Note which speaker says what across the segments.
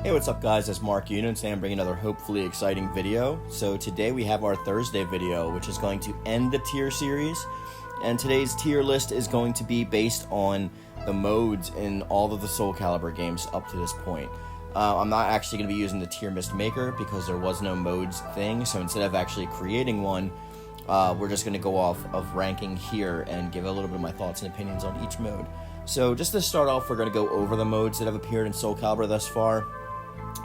Speaker 1: Hey, what's up guys, it's Mark Yoon, and today I'm bringing another hopefully exciting video. So today we have our Thursday video, which is going to end the tier series. And today's tier list is going to be based on the modes in all of the Soul Calibur games up to this point. I'm not actually going to be using the tier list maker because there was no modes thing, so instead of actually creating one, we're just going to go off of ranking here and give a little bit of my thoughts and opinions on each mode. So just to start off, we're going to go over the modes that have appeared in Soul Calibur thus far.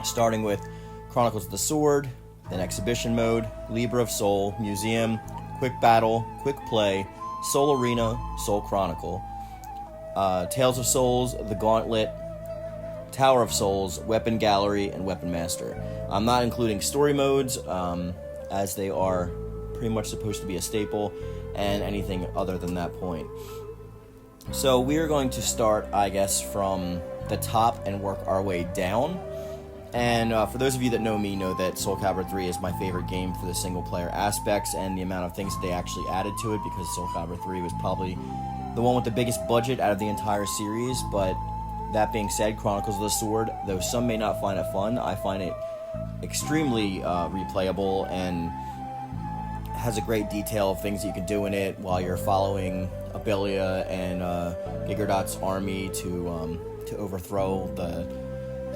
Speaker 1: Starting with Chronicles of the Sword, then Exhibition Mode, Libra of Soul, Museum, Quick Battle, Quick Play, Soul Arena, Soul Chronicle, Tales of Souls, The Gauntlet, Tower of Souls, Weapon Gallery, and Weapon Master. I'm not including story modes, as they are pretty much supposed to be a staple, and anything other than that point. So we are going to start, I guess, from the top and work our way down. And for those of you that know me know that Soul Calibur 3 is my favorite game for the single-player aspects and the amount of things that they actually added to it, because Soul Calibur 3 was probably the one with the biggest budget out of the entire series. But that being said, Chronicles of the Sword, though some may not find it fun, I find it extremely replayable and has a great detail of things that you can do in it while you're following Abelia and Gigadot's army to overthrow the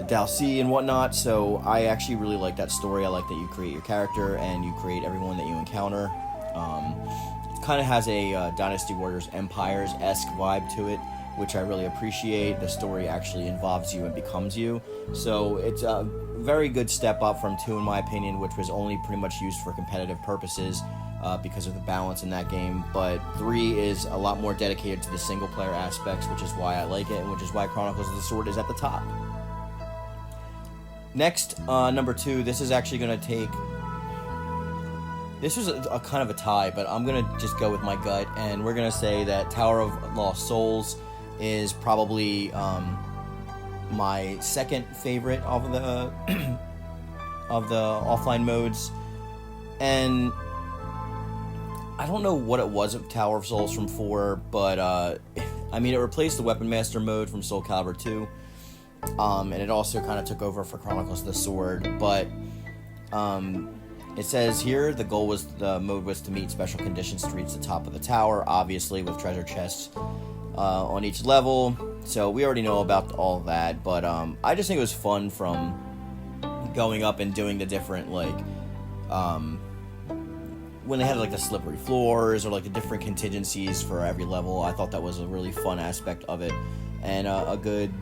Speaker 1: Dalcy and whatnot. So I actually really like that story. I like that you create your character and you create everyone that you encounter. It kind of has a Dynasty Warriors Empires-esque vibe to it, which I really appreciate. The story actually involves you and becomes you. So it's a very good step up from 2, in my opinion, which was only pretty much used for competitive purposes because of the balance in that game. But 3 is a lot more dedicated to the single-player aspects, which is why I like it, and which is why Chronicles of the Sword is at the top. Next, number 2, this is actually going to take... This was a kind of a tie, but I'm going to just go with my gut, and we're going to say that Tower of Lost Souls is probably my second favorite of the of the offline modes. And I don't know what it was of Tower of Souls from 4, but I mean, it replaced the Weapon Master mode from Soul Calibur 2. And it also kind of took over for Chronicles of the Sword, but it says here the mode was to meet special conditions to reach the top of the tower, obviously with treasure chests on each level. So we already know about all of that, but I just think it was fun from going up and doing the different, like, when they had like the slippery floors or like the different contingencies for every level. I thought that was a really fun aspect of it, and a good,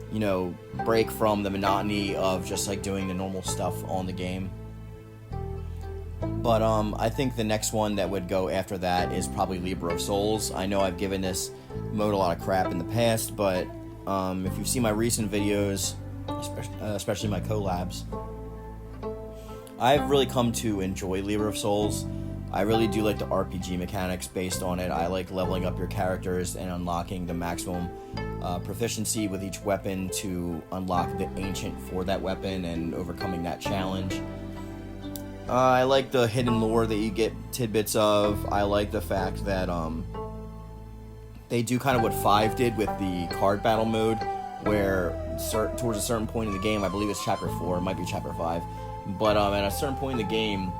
Speaker 1: you know, break from the monotony of just like doing the normal stuff on the game. But I think the next one that would go after that is probably Libra of Souls. I know I've given this mode a lot of crap in the past, but if you've seen my recent videos, especially my collabs, I've really come to enjoy Libra of Souls. I really do like the RPG mechanics based on it. I like leveling up your characters and unlocking the maximum proficiency with each weapon to unlock the ancient for that weapon and overcoming that challenge. I like the hidden lore that you get tidbits of. I like the fact that they do kind of what 5 did with the card battle mode, where towards a certain point in the game, I believe it's chapter 4, it might be chapter 5, but at a certain point in the game,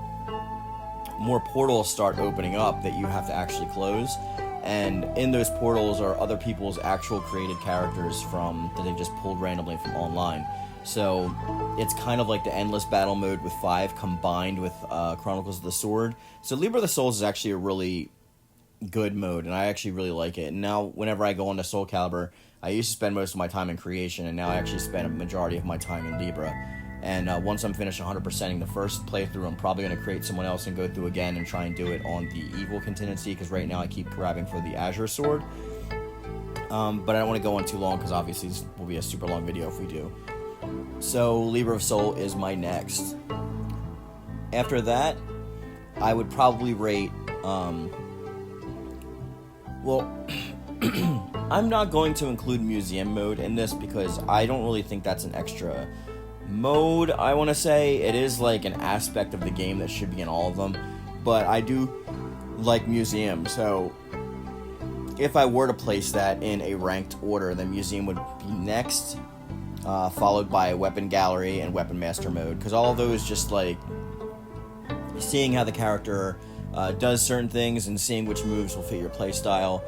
Speaker 1: more portals start opening up that you have to actually close, and in those portals are other people's actual created characters that they just pulled randomly from online. So it's kind of like the endless battle mode with 5 combined with Chronicles of the Sword. So Libra of the Souls is actually a really good mode, and I actually really like it. And now whenever I go into Soul Calibur, I used to spend most of my time in creation, and now I actually spend a majority of my time in Libra. And once I'm finished 100%ing the first playthrough, I'm probably going to create someone else and go through again and try and do it on the Evil contingency, because right now I keep grabbing for the Azure Sword. But I don't want to go on too long, because obviously this will be a super long video if we do. So Libra of Soul is my next. After that, I would probably rate, well, I'm not going to include Museum mode in this because I don't really think that's an extra mode. I want to say it is like an aspect of the game that should be in all of them, but I do like Museum, so if I were to place that in a ranked order, then Museum would be next. followed by weapon gallery and weapon master mode, because all of those just like seeing how the character does certain things and seeing which moves will fit your playstyle.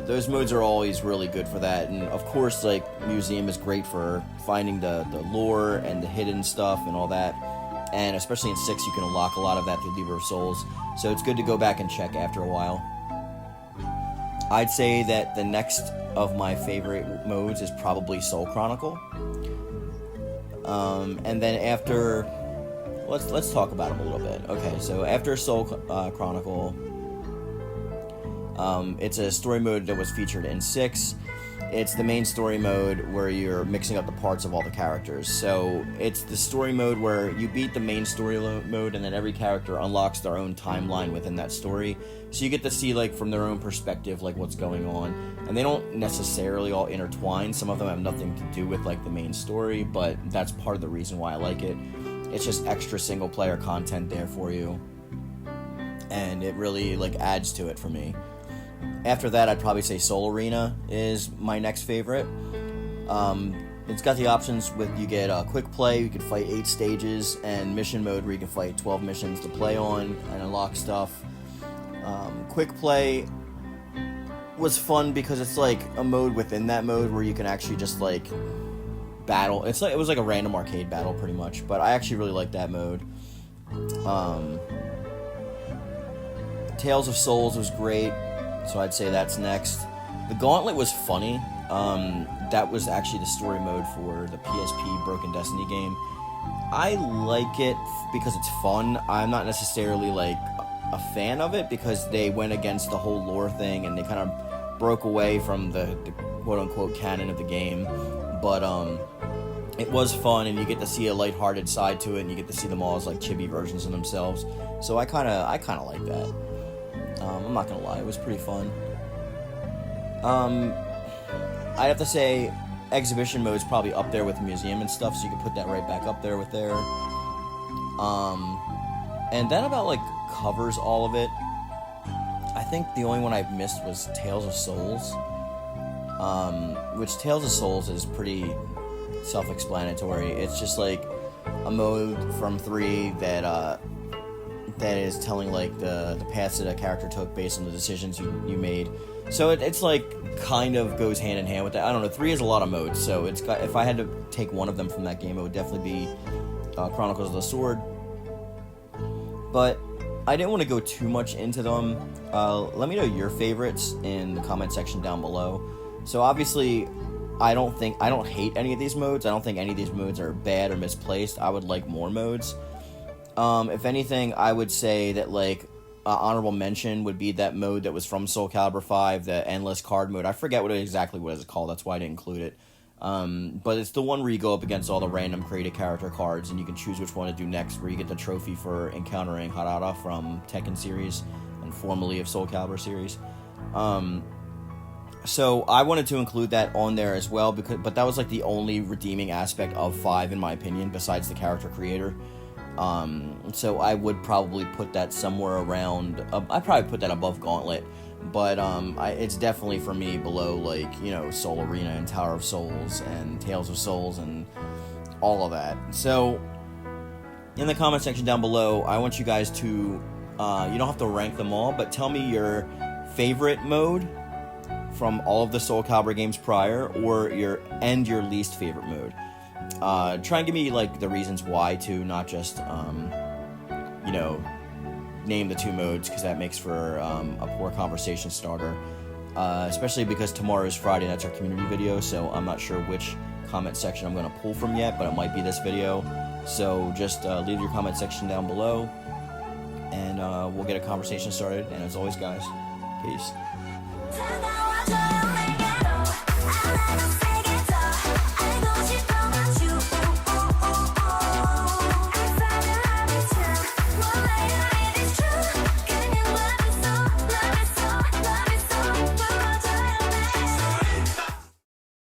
Speaker 1: Those modes are always really good for that, and of course, like, Museum is great for finding the lore and the hidden stuff and all that, and especially in 6 you can unlock a lot of that through Libra of Souls, so it's good to go back and check after a while. I'd say that the next of my favorite modes is probably Soul Chronicle, and then after, let's talk about them a little bit. Okay, so after Soul Chronicle, it's a story mode that was featured in 6. It's the main story mode where you're mixing up the parts of all the characters. So it's the story mode where you beat the main story mode, and then every character unlocks their own timeline within that story. So you get to see, like, from their own perspective, like, what's going on. And they don't necessarily all intertwine. Some of them have nothing to do with, like, the main story, but that's part of the reason why I like it. It's just extra single player content there for you, and it really, like, adds to it for me. After that, I'd probably say Soul Arena is my next favorite. It's got the options with, you get quick play, you can fight 8 stages, and mission mode where you can fight 12 missions to play on and unlock stuff. Quick play was fun because it's like a mode within that mode where you can actually just like battle. It was like a random arcade battle pretty much, but I actually really like that mode. Tales of Souls was great, so I'd say that's next. The Gauntlet was funny. That was actually the story mode for the PSP Broken Destiny game. I like it because it's fun. I'm not necessarily like a fan of it because they went against the whole lore thing and they kind of broke away from the quote-unquote canon of the game. But it was fun, and you get to see a lighthearted side to it, and you get to see them all as like chibi versions of themselves. So I kind of like that. I'm not gonna lie, it was pretty fun. I'd have to say exhibition mode is probably up there with museum and stuff, so you can put that right back up there with there. And that about like covers all of it. I think the only one I've missed was Tales of Souls, which Tales of Souls is pretty self-explanatory. It's just like a mode from 3 that is telling like the paths that a character took based on the decisions you made. So it's like kind of goes hand in hand with that. I don't know, 3 has a lot of modes, so it's got, if I had to take one of them from that game, it would definitely be Chronicles of the Sword. But I didn't want to go too much into them. Let me know your favorites in the comment section down below. So obviously, I don't hate any of these modes. I don't think any of these modes are bad or misplaced. I would like more modes. If anything, I would say that like honorable mention would be that mode that was from Soul Calibur 5, the endless card mode. I forget exactly what it's called. That's why I didn't include it. But it's the one where you go up against all the random created character cards, and you can choose which one to do next, where you get the trophy for encountering Harada from Tekken series and formerly of Soul Calibur series. So I wanted to include that on there as well, but that was like the only redeeming aspect of 5 in my opinion, besides the character creator. So I would probably put that somewhere around, I'd probably put that above Gauntlet, but it's definitely for me below, like, you know, Soul Arena and Tower of Souls and Tales of Souls and all of that. So in the comment section down below, I want you guys to, you don't have to rank them all, but tell me your favorite mode from all of the Soul Calibur games prior, or your least favorite mode. Try and give me like the reasons why too, not just you know, name the 2 modes, because that makes for a poor conversation starter, especially because tomorrow is Friday and that's our community video, so I'm not sure which comment section I'm going to pull from yet, but it might be this video. So just leave your comment section down below, and we'll get a conversation started. And as always, guys, peace.